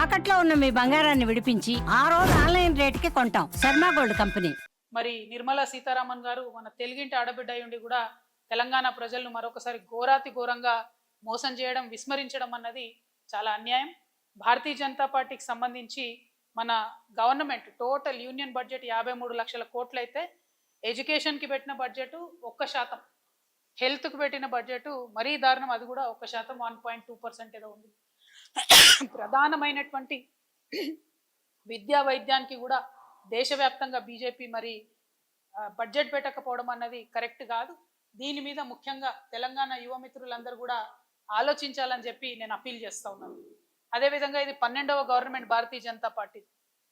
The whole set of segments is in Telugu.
తాకట్లో ఉన్న మీ బంగారాన్ని విడిపించి ఆ రోజు ఆన్లైన్ రేటుకి కొంటాం. Sharma gold company. మరి నిర్మలా సీతారామన్ గారు మన తెలుగింటి ఆడబిడ్డ అయ్యుండి కూడా తెలంగాణ ప్రజలను మరొకసారి ఘోరాతి ఘోరంగా మోసం చేయడం, విస్మరించడం అన్నది చాలా అన్యాయం. భారతీయ జనతా పార్టీకి సంబంధించి మన గవర్నమెంట్ టోటల్ యూనియన్ బడ్జెట్ 53 లక్షల కోట్లు అయితే ఎడ్యుకేషన్కి పెట్టిన బడ్జెట్ 1%, హెల్త్కి పెట్టిన బడ్జెట్ మరీ దారుణం, అది కూడా 1%, 1.2% ఏదో ఉంది. ప్రధానమైనటువంటి విద్యా వైద్యానికి కూడా దేశవ్యాప్తంగా బీజేపీ మరి బడ్జెట్ పెట్టకపోవడం అన్నది కరెక్ట్ కాదు. దీని మీద ముఖ్యంగా తెలంగాణ యువ మిత్రులందరూ కూడా ఆలోచించాలని చెప్పి నేను అప్పీల్ చేస్తా ఉన్నాను. అదేవిధంగా ఇది 12వ గవర్నమెంట్ భారతీయ జనతా పార్టీ.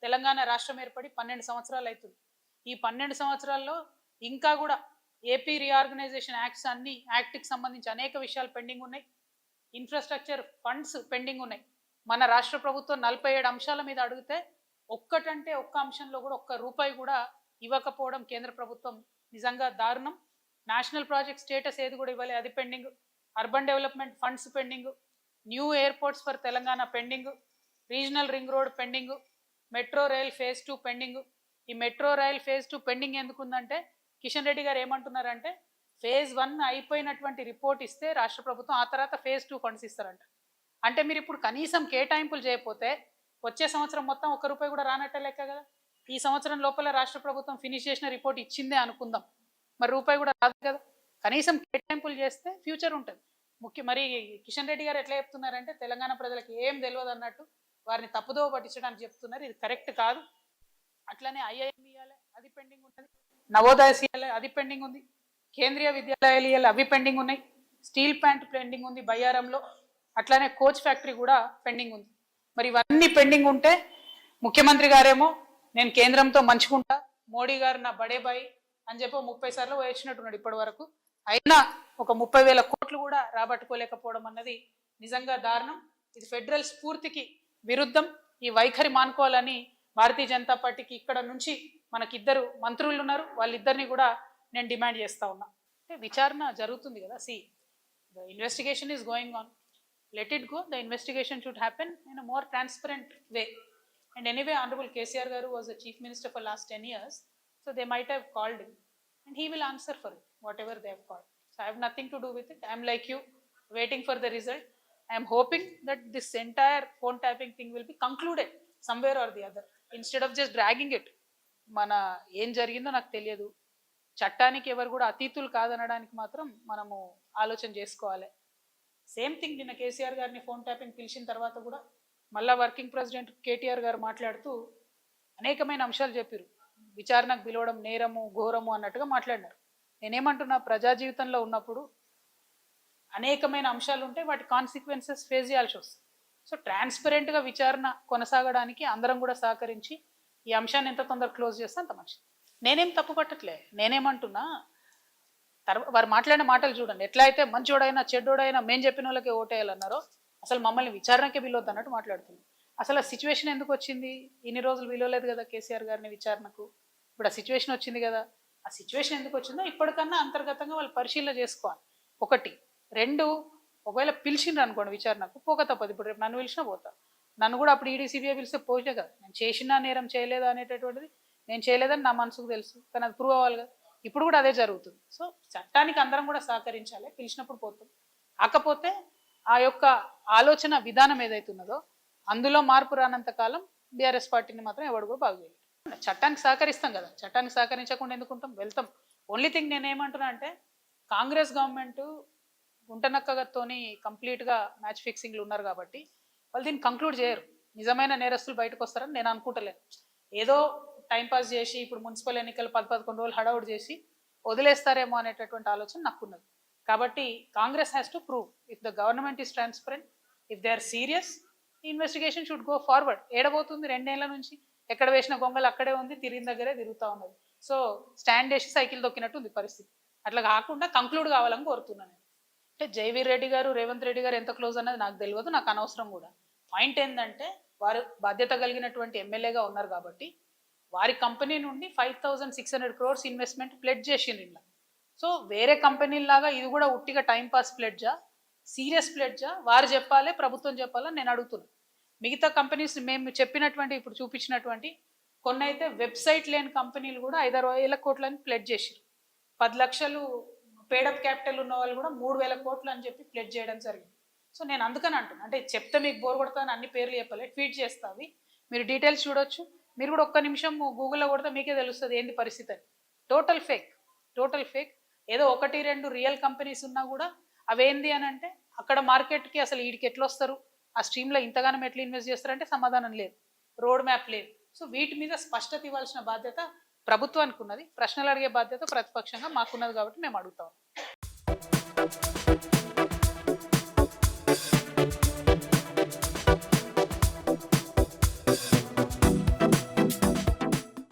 తెలంగాణ రాష్ట్రం ఏర్పడి 12 సంవత్సరాలు అవుతుంది. ఈ 12 సంవత్సరాల్లో ఇంకా కూడా ఏపీ రీఆర్గనైజేషన్ యాక్ట్కి సంబంధించి అనేక విషయాలు పెండింగ్ ఉన్నాయి. ఇన్ఫ్రాస్ట్రక్చర్ ఫండ్స్ పెండింగ్ ఉన్నాయి. మన రాష్ట్ర ప్రభుత్వం 47 అంశాల మీద అడిగితే ఒక్కటంటే ఒక్క అంశంలో కూడా ఒక్క రూపాయి కూడా ఇవ్వకపోవడం కేంద్ర ప్రభుత్వం నిజంగా దారుణం. నేషనల్ ప్రాజెక్ట్ స్టేటస్ ఏది కూడా ఇవ్వాలి, అది pending. Urban development funds pending. New airports for Telangana pending. Regional ring road pending. Metro rail phase 2 pending. ఈ మెట్రో రైల్ ఫేజ్ 2 పెండింగ్ ఎందుకుందంటే కిషన్ రెడ్డి గారు ఏమంటున్నారంటే ఫేజ్ 1 అయిపోయినటువంటి రిపోర్ట్ ఇస్తే రాష్ట్ర ప్రభుత్వం ఆ తర్వాత ఫేజ్ 2 ఫండ్స్ ఇస్తారంట. అంటే మీరు ఇప్పుడు కనీసం కేటాయింపులు చేయకపోతే వచ్చే సంవత్సరం మొత్తం ఒక్క రూపాయి కూడా రానట్టే లెక్క కదా. ఈ సంవత్సరం లోపల రాష్ట్ర ప్రభుత్వం ఫినిష్ చేసిన రిపోర్ట్ ఇచ్చిందే అనుకుందాం, మరి రూపాయి కూడా రాదు కదా. కనీసం కేటాయింపులు చేస్తే ఫ్యూచర్ ఉంటుంది. మరి కిషన్ రెడ్డి గారు ఎట్లా చెప్తున్నారంటే తెలంగాణ ప్రజలకు ఏం తెలియదు అన్నట్టు వారిని తప్పుదోవ పట్టించడానికి చెప్తున్నారు. ఇది కరెక్ట్ కాదు. అట్లనే ఐఐఎం ఇవ్వాలి, అది పెండింగ్ ఉంటుంది. నవోదయ ఇవ్వాలి, అది పెండింగ్ ఉంది. కేంద్రీయ విద్యాలయాలు ఇవ్వాలి, అవి పెండింగ్ ఉన్నాయి. స్టీల్ ప్లాంట్ పెండింగ్ ఉంది బయ్యారంలో. అట్లానే కోచ్ ఫ్యాక్టరీ కూడా పెండింగ్ ఉంది. మరి ఇవన్నీ పెండింగ్ ఉంటే ముఖ్యమంత్రి గారేమో నేను కేంద్రంతో మంచుకుంటా, మోడీ గారు నా బడే బాయ్ అని చెప్పి 30 సార్లు వేసినట్టున్నాడు ఇప్పటి వరకు. అయినా ఒక 30,000 కోట్లు కూడా రాబట్టుకోలేకపోవడం అన్నది నిజంగా దారుణం. ఇది ఫెడరల్ స్ఫూర్తికి విరుద్ధం. ఈ వైఖరి మానుకోవాలని భారతీయ జనతా పార్టీకి ఇక్కడ నుంచి మనకిద్దరు మంత్రులు ఉన్నారు, వాళ్ళిద్దరిని కూడా నేను డిమాండ్ చేస్తా ఉన్నా. అంటే విచారణ జరుగుతుంది కదా. The investigation is going on. Let it go. The investigation should happen in a more transparent way. And anyway, Honorable KCR Garu was the Chief Minister for last 10 years. So they might have called him and he will answer for it, whatever they have called. So I have nothing to do with it. I am like you, waiting for the result. I am hoping that this entire phone tapping thing will be concluded somewhere or the other. Instead of just dragging it. మన ఏం జరిగిందో నాకు తెలియదు. చట్టానికి ఎవరు కూడా అతీతులు కాదనడానికి మాత్రం మనము ఆలోచన చేసుకోవాలి. సేమ్ థింగ్ నిన్న కేసీఆర్ గారిని ఫోన్ ట్యాపింగ్ పిలిచిన తర్వాత కూడా మళ్ళా వర్కింగ్ ప్రెసిడెంట్ కేటీఆర్ గారు మాట్లాడుతూ అనేకమైన అంశాలు చెప్పారు. విచారణకు పిలవడం నేరము, ఘోరము అన్నట్టుగా మాట్లాడినారు. నేనేమంటున్నా, ప్రజా జీవితంలో ఉన్నప్పుడు అనేకమైన అంశాలు ఉంటే వాటి కాన్సిక్వెన్సెస్ ఫేస్ చేయాల్సి వస్తుంది. సో ట్రాన్స్పరెంట్గా విచారణ కొనసాగడానికి అందరం కూడా సహకరించి ఈ అంశాన్ని ఎంత తొందరగా క్లోజ్ చేస్తే అంత మంచిది. నేనేం తప్పు పట్టట్లే. నేనేమంటున్నా, వారు మాట్లాడిన మాటలు చూడండి. ఎట్లా అయితే మంచోడైనా చెడ్డోడైనా మేము చెప్పిన వాళ్ళకే ఓటేయాలన్నారో అసలు మమ్మల్ని విచారణకే పిలవద్దు అన్నట్టు మాట్లాడుతుంది. అసలు ఆ సిచ్యువేషన్ ఎందుకు వచ్చింది? ఇన్ని రోజులు పిలవలేదు కదా కేసీఆర్ గారిని విచారణకు. ఇప్పుడు ఆ సిచ్యువేషన్ వచ్చింది కదా. ఆ సిచ్యువేషన్ ఎందుకు వచ్చిందో ఇప్పటికన్నా అంతర్గతంగా వాళ్ళు పరిశీలన చేసుకోవాలి. 1, 2, ఒకవేళ పిలిచిండ్రు అనుకోండి విచారణకు, పోక తప్పదు. ఇప్పుడు రేపు నన్ను పిలిచినా పోతా. నన్ను కూడా అప్పుడు ఈడీసీబీఐ పిలిస్తే పోతే కదా. నేను చేసినా నేరం చేయలేదా అనేటటువంటిది నేను చేయలేదని నా మనసుకు తెలుసు, కానీ అది ప్రూవ్ అవ్వాలి కదా. ఇప్పుడు కూడా అదే జరుగుతుంది. సో చట్టానికి అందరం కూడా సహకరించాలి. పిలిచినప్పుడు పోతాం. కాకపోతే ఆ యొక్క ఆలోచన విధానం ఏదైతున్నదో అందులో మార్పు రానంత కాలం బీఆర్ఎస్ పార్టీని మాత్రం ఎవడు కూడా బాగు చేయలేదు. చట్టానికి సహకరిస్తాం కదా, చట్టానికి సహకరించకుండా ఎందుకుంటాం, వెళ్తాం. ఓన్లీ థింగ్ నేనేమంటున్నా అంటే కాంగ్రెస్ గవర్నమెంట్ గుంటనక్కతోని కంప్లీట్గా మ్యాచ్ ఫిక్సింగ్లు ఉన్నారు కాబట్టి వాళ్ళు దీన్ని కంక్లూడ్ చేయరు. నిజమైన నేరస్తులు బయటకు వస్తారని నేను అనుకుంటలేను. ఏదో టైంపాస్ చేసి ఇప్పుడు మున్సిపల్ ఎన్నికలు 10-11 రోజులు హడౌట్ చేసి వదిలేస్తారేమో అనేటటువంటి ఆలోచన నాకున్నది. కాబట్టి Congress has to prove if the government is transparent, if they are serious, investigation should go forward. ఏడబోతుంది 2 ఏళ్ల నుంచి ఎక్కడ వేసిన గొంగలు అక్కడే ఉంది, తిరిగిన దగ్గరే తిరుగుతూ ఉన్నది. సో స్టాండ్ వేసి సైకిల్ దొక్కినట్టు ఉంది పరిస్థితి. అట్లా కాకుండా కంక్లూడ్ కావాలని కోరుతున్నాను. అంటే జైవీర్ రెడ్డి గారు రేవంత్ రెడ్డి గారు ఎంత క్లోజ్ అన్నది నాకు తెలియదు, నాకు అనవసరం కూడా. పాయింట్ ఏంటంటే వారు బాధ్యత కలిగినటువంటి ఎమ్మెల్యేగా ఉన్నారు కాబట్టి వారి కంపెనీ నుండి 5,600 crores ఇన్వెస్ట్మెంట్ ప్లెడ్జ్ చేసిండ్రు ఇలా. సో వేరే కంపెనీలాగా ఇది కూడా ఉట్టిగా టైంపాస్ ప్లెడ్జా, సీరియస్ ప్లెడ్జా వారు చెప్పాలి, ప్రభుత్వం చెప్పాలని నేను అడుగుతున్నాను. మిగతా కంపెనీస్ మేము చెప్పినటువంటి ఇప్పుడు చూపించినటువంటి కొన్ని అయితే వెబ్సైట్ లేని కంపెనీలు కూడా 5,000 కోట్లని ప్లెడ్జ్ చేసారు. 10 లక్షలు పేడప్ క్యాపిటల్ ఉన్న వాళ్ళు కూడా 3,000 కోట్లు అని చెప్పి ప్లెడ్జ్ చేయడం జరిగింది. సో నేను అందుకని అంటున్నాను, అంటే చెప్తే మీకు బోర్ కొడతాను, అన్ని పేర్లు చెప్పలే, ట్వీట్ చేస్తావి, మీరు డీటెయిల్స్ చూడొచ్చు. మీరు కూడా ఒక్క నిమిషం గూగుల్లో కొడితే మీకే తెలుస్తుంది ఏంది పరిస్థితి అని. Total fake, total fake. ఏదో 1-2 రియల్ కంపెనీస్ ఉన్నా కూడా అవేంది అని అంటే అక్కడ మార్కెట్కి అసలు వీడికి ఎట్లా వస్తారు, ఆ స్ట్రీమ్లో ఇంతగానం ఎట్లా ఇన్వెస్ట్ చేస్తారంటే సమాధానం లేదు, రోడ్ మ్యాప్ లేదు. సో వీటి మీద స్పష్టత ఇవ్వాల్సిన బాధ్యత ప్రభుత్వానికి ఉన్నది, ప్రశ్నలు అడిగే బాధ్యత ప్రతిపక్షంగా మాకున్నది, కాబట్టి మేము అడుగుతాం.